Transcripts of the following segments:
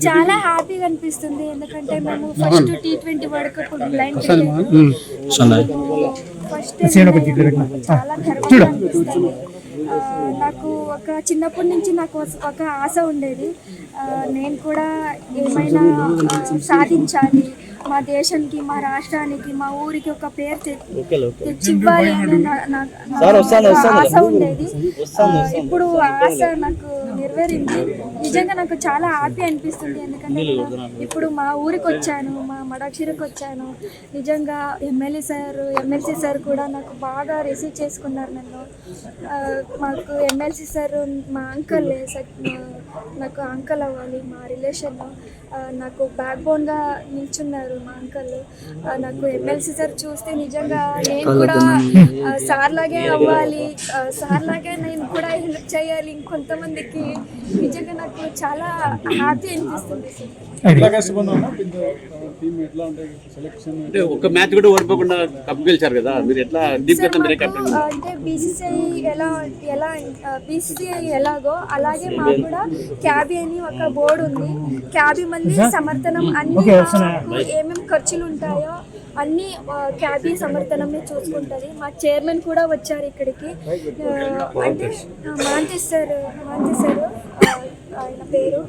చాలా హ్యాపీగా అనిపిస్తుంది. ఎందుకంటే మేము first T20 world cup blind first చాలా గర్వంగా అనిపిస్తుంది. నాకు ఒక చిన్నప్పటి నుంచి నాకు ఒక ఆశ ఉండేది, నేను కూడా ఏమైనా సాధించాలి, మా దేశానికి, మా రాష్ట్రానికి, మా ఊరికి ఒక పేరు తెచ్చివ్వాలి అని ఆశ ఉండేది. ఇప్పుడు ఆశ నాకు నెరవేరింది. నిజంగా నాకు చాలా హ్యాపీ అనిపిస్తుంది. ఎందుకంటే ఇప్పుడు మా ఊరికి వచ్చాను, మా మడాక్షిరికి వచ్చాను. నిజంగా ఎమ్మెల్సీ సార్ కూడా నాకు బాగా రిసీవ్ చేసుకున్నారు నన్ను. మాకు ఎమ్మెల్సీ సార్ మా అంకల్, నాకు అంకల్ అవ్వాలి, మా రిలేషన్, నాకు బ్యాక్ బోన్గా నిల్చున్నారు మా అంకల్. నాకు ఎమ్మెల్సీ సార్ చూస్తే నిజంగా నేను కూడా సార్ లాగే అవ్వాలి, సార్ లాగే నేను కూడా హెల్ప్ చేయాలి ఇంకొంతమందికి. నిజంగా నాకు చాలా హ్యాపీ అనిపిస్తుంది. ఒక మ్యాచ్ కూడా ఓడిపోకుండా కప్ గెలిచారు కదా, మీరు ఎట్లా అంటే బీసీసీఐ ఎలాగో అలాగే మాకు కూడా క్యాబీ అని ఒక బోర్డు ఉంది. క్యాబీ మంది సమర్థనం అన్ని ఏమేమి ఖర్చులు ఉంటాయో అన్నీ క్యాబీ సమర్థనమే చూసుకుంటుంది. మా చైర్మన్ కూడా వచ్చారు ఇక్కడికి, అంటే మాంతి సార్ ఆయన పేరు.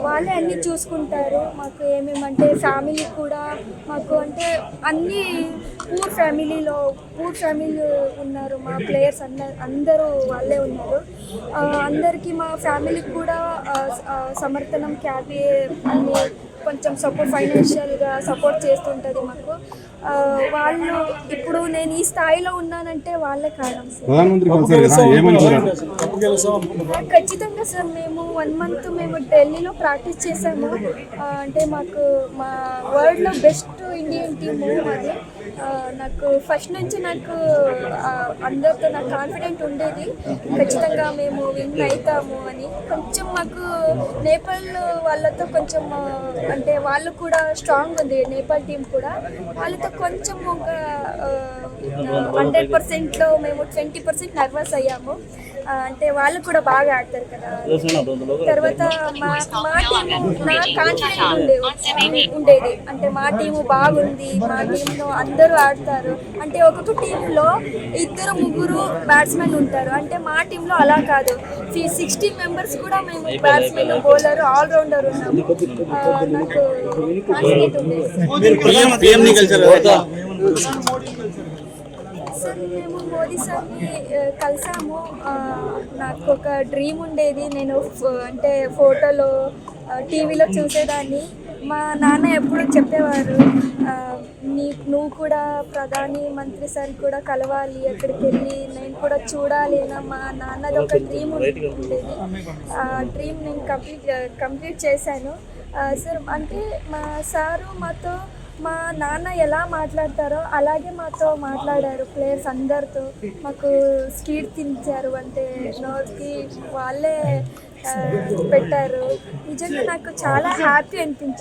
వాళ్ళే అన్నీ చూసుకుంటారు మాకు. ఏమేమంటే ఫ్యామిలీ కూడా మాకు, అంటే అన్నీ పూర్ ఫ్యామిలీ ఉన్నారు మా ప్లేయర్స్, అందరూ వాళ్ళే ఉన్నారు. అందరికీ మా ఫ్యామిలీకి కూడా సమర్థనం క్యాబీ అన్ని కొంచెం ఫైనాన్షియల్గా సపోర్ట్ చేస్తుంటుంది మాకు. వాళ్ళు ఇప్పుడు నేను ఈ స్థాయిలో ఉన్నానంటే వాళ్ళే కారణం సార్. ఖచ్చితంగా సార్, మేము 1 month మేము ఢిల్లీలో ప్రాక్టీస్ చేసాము. అంటే మాకు మా వరల్డ్లో బెస్ట్ ఇండియన్ టీము అది. నాకు ఫస్ట్ నుంచి నాకు అందరితో నాకు కాన్ఫిడెంట్ ఉండేది, ఖచ్చితంగా మేము విన్ అవుతాము అని. కొంచెం మాకు నేపాల్ వాళ్ళతో కొంచెం, అంటే వాళ్ళు కూడా స్ట్రాంగ్ ఉంది నేపాల్ టీం కూడా. వాళ్ళతో కొంచెం ఒక 100%లో మేము 20% నర్వస్ అయ్యాము. అంటే వాళ్ళు కూడా బాగా ఆడతారు కదా. తర్వాత మా టీము నా కాన్ఫిడెంట్ ఉండేది, అంటే మా టీము బాగుంది, మా టీంలో అందరూ ఆడతారు. అంటే ఒక్కొక్క టీంలో 2-3 బ్యాట్స్మెన్ ఉంటారు, అంటే మా టీంలో అలా కాదు. 16 members కూడా మేము బ్యాట్స్మెన్, బౌలర్, ఆల్రౌండర్ ఉన్నాము. నాకు కాన్ఫిడెంట్ ఉండేది సార్. మేము మోదీ సార్ని కలిసాము. నాకు ఒక డ్రీమ్ ఉండేది, నేను అంటే ఫోటోలో టీవీలో చూసేదాన్ని. మా నాన్న ఎప్పుడు చెప్పేవారు, నువ్వు కూడా ప్రధాని మంత్రి సార్ కూడా కలవాలి, అక్కడికి వెళ్ళి నేను కూడా చూడాలి. మా నాన్నది ఒక డ్రీమ్ ఉండేది. ఆ డ్రీమ్ నేను కంప్లీట్ చేశాను సార్. అంటే మా సారు మాతో, మా నాన్న ఎలా మాట్లాడతారో అలాగే మాతో మాట్లాడారు ప్లేయర్స్ అందరితో. మాకు స్వీట్ తినిచారు, అంటే నోట్కి వాళ్ళే పెట్టారు. నిజంగా నాకు చాలా హ్యాపీ అనిపించింది.